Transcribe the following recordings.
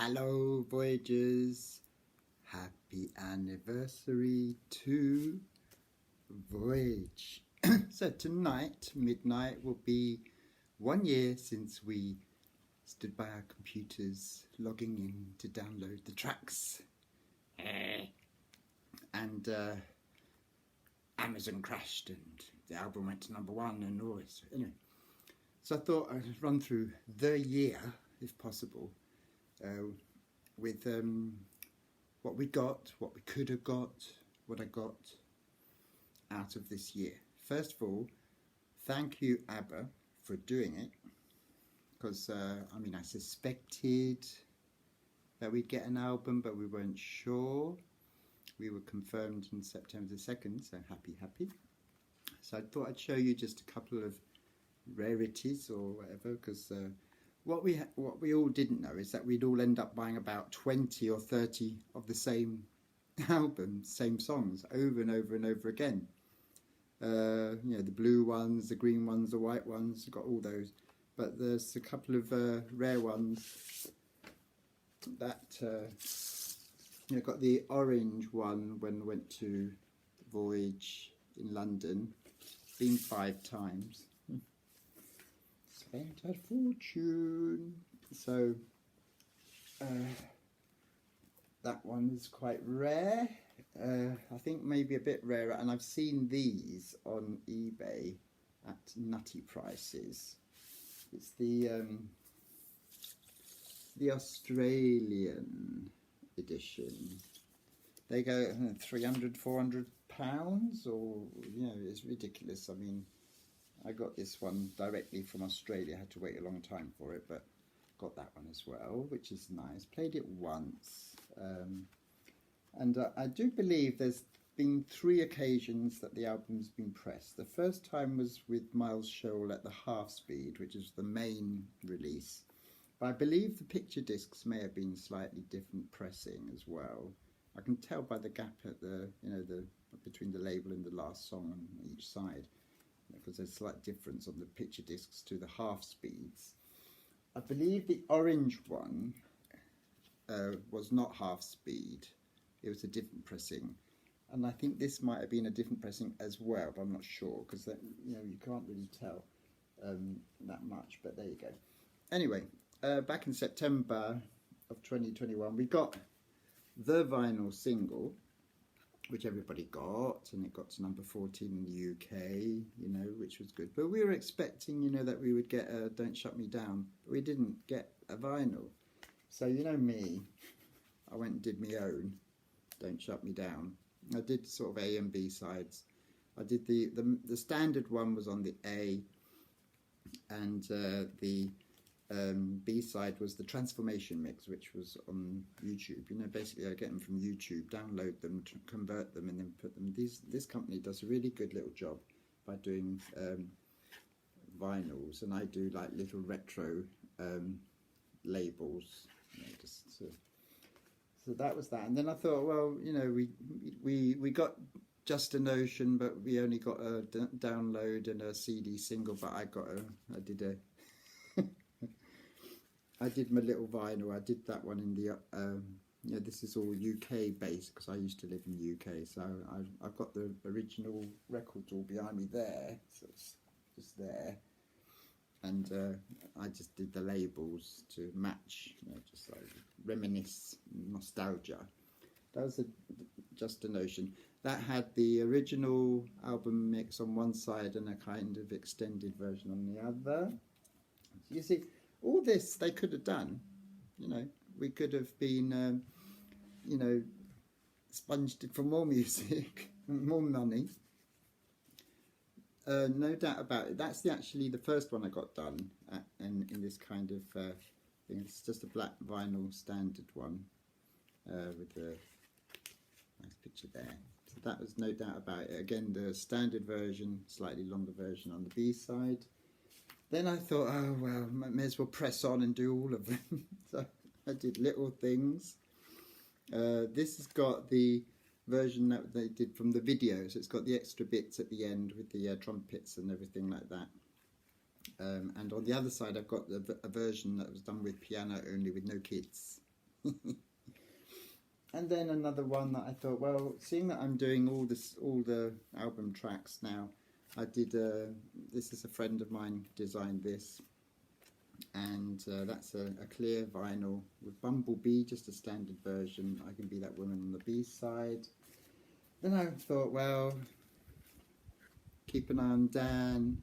Hello Voyagers, happy anniversary to Voyage. So tonight, midnight, will be 1 year since we stood by our computers logging in to download the tracks. And Amazon crashed and the album went to #1 and all this. Anyway, so I thought I'd run through the year, if possible, with what we got, what we could have got, what I got out of this year. First of all, thank you ABBA for doing it, because I suspected that we'd get an album, but we weren't sure. We were confirmed on September the 2nd, so happy. So I thought I'd show you just a couple of rarities or whatever, because what we all didn't know is that we'd all end up buying about 20 or 30 of the same album, same songs, over and over and over again. The blue ones, the green ones, the white ones, got all those. But there's a couple of rare ones that, got the orange one when I went to Voyage in London. Been 5 times. Spent a fortune. So that one is quite rare. I think maybe a bit rarer, and I've seen these on eBay at nutty prices. It's the Australian edition. They go 300, 400 pounds, or it's ridiculous. I mean, I got this one directly from Australia. I had to wait a long time for it, but got that one as well, which is nice. Played it once, and I do believe there's been 3 occasions that the album's been pressed. The first time was with Miles Shoal at the half speed, which is the main release. But I believe the picture discs may have been slightly different pressing as well. I can tell by the gap at the between the label and the last song on each side, because there's a slight difference on the picture discs to the half speeds. I believe the orange one was not half speed. It was a different pressing, and I think this might have been a different pressing as well, but I'm not sure, because you can't really tell that much. But there you go. Anyway, back in September of 2021, we got the vinyl single, which everybody got, and it got to number 14 in the UK, which was good. But we were expecting, that we would get a Don't Shut Me Down, but we didn't get a vinyl. So, me, I went and did my own Don't Shut Me Down. I did sort of A and B sides. I did the standard one was on the A, and the B side was the Transformation mix, which was on YouTube. Basically I get them from YouTube, download them, convert them, and then put them. This company does a really good little job by doing vinyls, and I do like little retro labels. So that was that. And then I thought, well, we got Just a Notion, but we only got a download and a CD single. But I did my little vinyl. I did that one in the this is all UK based, because I used to live in the UK, so I've got the original records all behind me there, so it's just there, and I just did the labels to match, just like reminisce, nostalgia. That was Just a Notion. That had the original album mix on one side and a kind of extended version on the other. You see, all this they could have done. We could have been, sponged for more music, more money. No doubt about it. That's actually the first one I got done in this kind of thing. It's just a black vinyl standard one with the nice picture there. So that was no doubt about it. Again, the standard version, slightly longer version on the B side. Then I thought, oh well, may as well press on and do all of them. So I did little things. This has got the version that they did from the video, so it's got the extra bits at the end with the trumpets and everything like that. And on the other side I've got a version that was done with piano only, with no kids. And then another one that I thought, well, seeing that I'm doing all the album tracks now, I did, this is a friend of mine designed this, and that's a clear vinyl with Bumblebee, just a standard version. I Can Be That Woman on the B-side. Then I thought, well, keep an eye on Dan.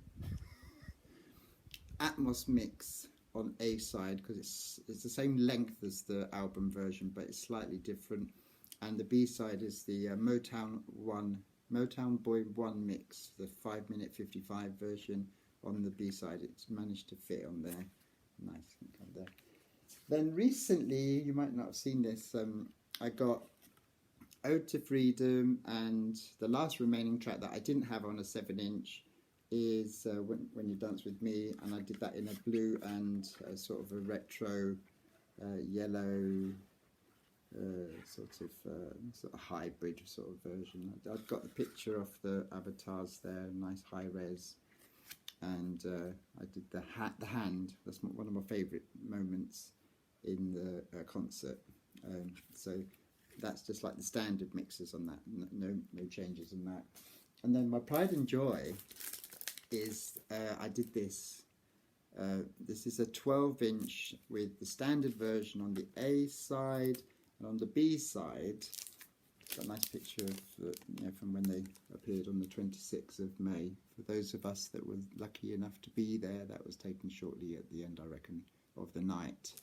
Atmos mix on A side, because it's the same length as the album version, but it's slightly different. And the B side is the Motown Boy 1 mix, the 5-minute 55 version on the B side. It's managed to fit on there. Nice, on there. Then recently, you might not have seen this, I got Ode to Freedom, and the last remaining track that I didn't have on a 7-inch is When You Dance With Me, and I did that in a blue and sort of a retro yellow sort of hybrid sort of version. I've got the picture of the avatars there, nice high res, and I did the hand. That's one of my favourite moments in the concert. So that's just like the standard mixes on that. No changes on that. And then my pride and joy is I did this. This is a 12-inch with the standard version on the A side, and on the B side, got a nice picture of from when they appeared on the 26th of May. For those of us that were lucky enough to be there, that was taken shortly at the end, I reckon, of the night,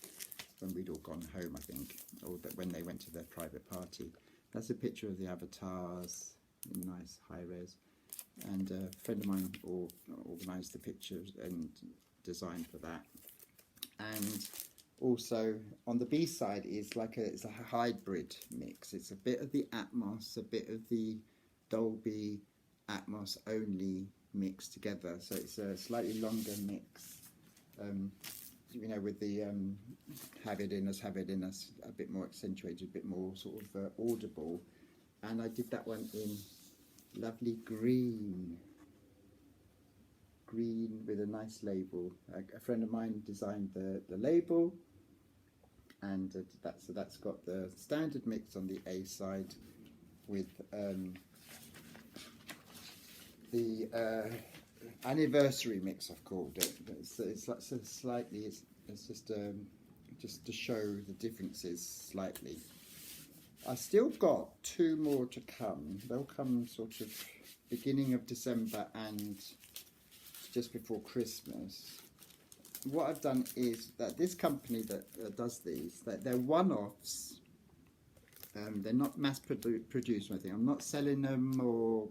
when we'd all gone home, I think, or when they went to their private party. That's a picture of the avatars in nice high res. And a friend of mine organised the pictures and design for that. And also on the B side is it's a hybrid mix. It's a bit of the Atmos, a bit of the Dolby Atmos only mixed together. So it's a slightly longer mix. With the have it in us, a bit more accentuated, a bit more sort of audible. And I did that one in lovely green with a nice label. A friend of mine designed the label, and that's got the standard mix on the A side with the anniversary mix, I've called it. It's like slightly. It's just to show the differences slightly. I still got 2 more to come. They'll come sort of beginning of December and just before Christmas. What I've done is that this company that does these, that they're one-offs. They're not mass produced or anything. I'm not selling them or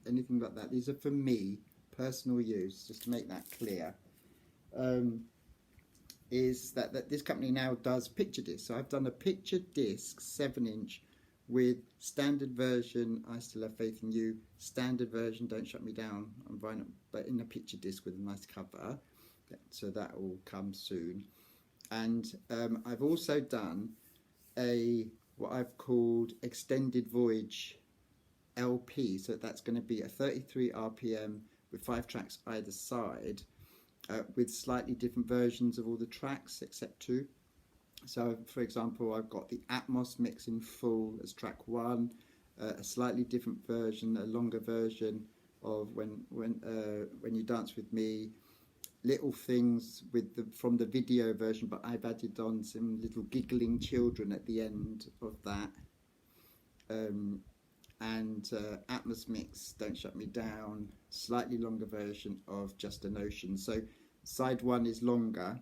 anything like that. These are for me, personal use, just to make that clear. Is that this company now does picture discs. So I've done a picture disc 7-inch with standard version I Still Have Faith in You, standard version Don't Shut Me Down on vinyl, but in a picture disc with a nice cover. So that will come soon. And I've also done what I've called Extended Voyage LP. So that's going to be a 33 RPM with 5 tracks either side. With slightly different versions of all the tracks except 2. So, for example, I've got the Atmos mix in full as track 1, a slightly different version, a longer version of When You Dance With Me, little things from the video version, but I've added on some little giggling children at the end of that. And Atmos mix, Don't Shut Me Down, slightly longer version of Just an Ocean. So side 1 is longer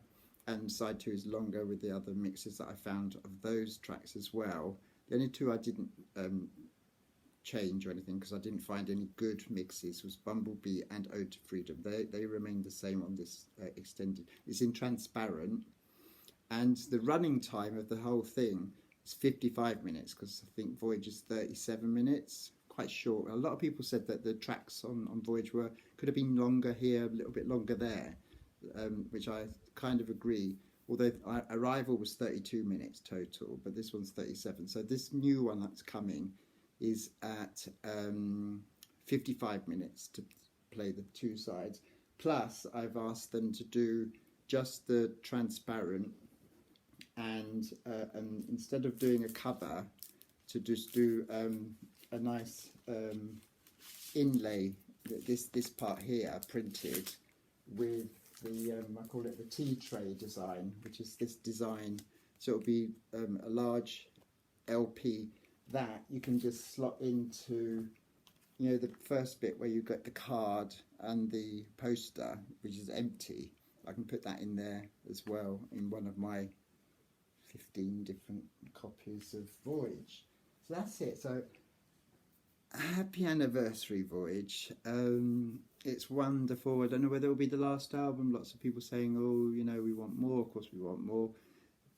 and side 2 is longer with the other mixes that I found of those tracks as well. The only 2 I didn't change or anything because I didn't find any good mixes was Bumblebee and Ode to Freedom. They remain the same on this extended. It's in transparent, and the running time of the whole thing is 55 minutes because I think Voyage is 37 minutes, quite short. A lot of people said that the tracks on Voyage could have been longer here, a little bit longer there, which I kind of agree. Although Arrival was 32 minutes total, but this one's 37. So this new one that's coming is at 55 minutes to play the 2 sides. Plus, I've asked them to do just the transparent and instead of doing a cover, to just do a nice inlay, this part here printed with the I call it the tea tray design, which is this design. So it'll be a large LP that you can just slot into, you know, the first bit where you get the card and the poster, which is empty. I can put that in there as well in one of my 15 different copies of Voyage. So that's it. So happy anniversary, Voyage. It's wonderful. I don't know whether it'll be the last album. Lots of people saying, oh, you know, we want more. Of course we want more.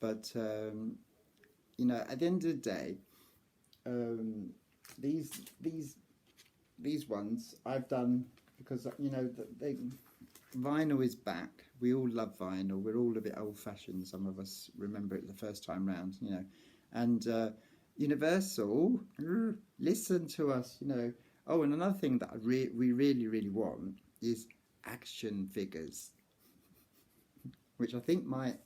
But, you know, at the end of the day, these ones I've done because, you know, vinyl is back. We all love vinyl. We're all a bit old-fashioned. Some of us remember it the first time round, you know. And Universal, listen to us, you know. Oh, and another thing that we really, really want is action figures, which I think might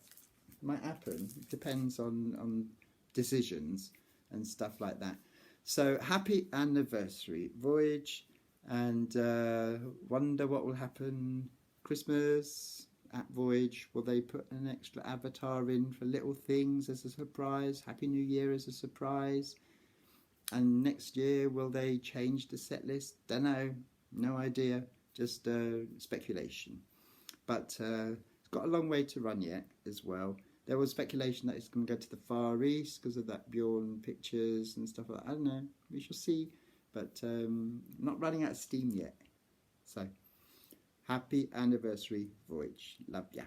happen. It depends on decisions and stuff like that. So happy anniversary, Voyage, and wonder what will happen Christmas at Voyage. Will they put an extra avatar in for little things as a surprise? Happy New Year as a surprise? And next year, will they change the set list? Don't know, no idea, just speculation. But it's got a long way to run yet as well. There was speculation that it's going to go to the Far East because of that Bjorn pictures and stuff like that. I don't know, we shall see. But not running out of steam yet. So, happy anniversary, Voyage. Love ya.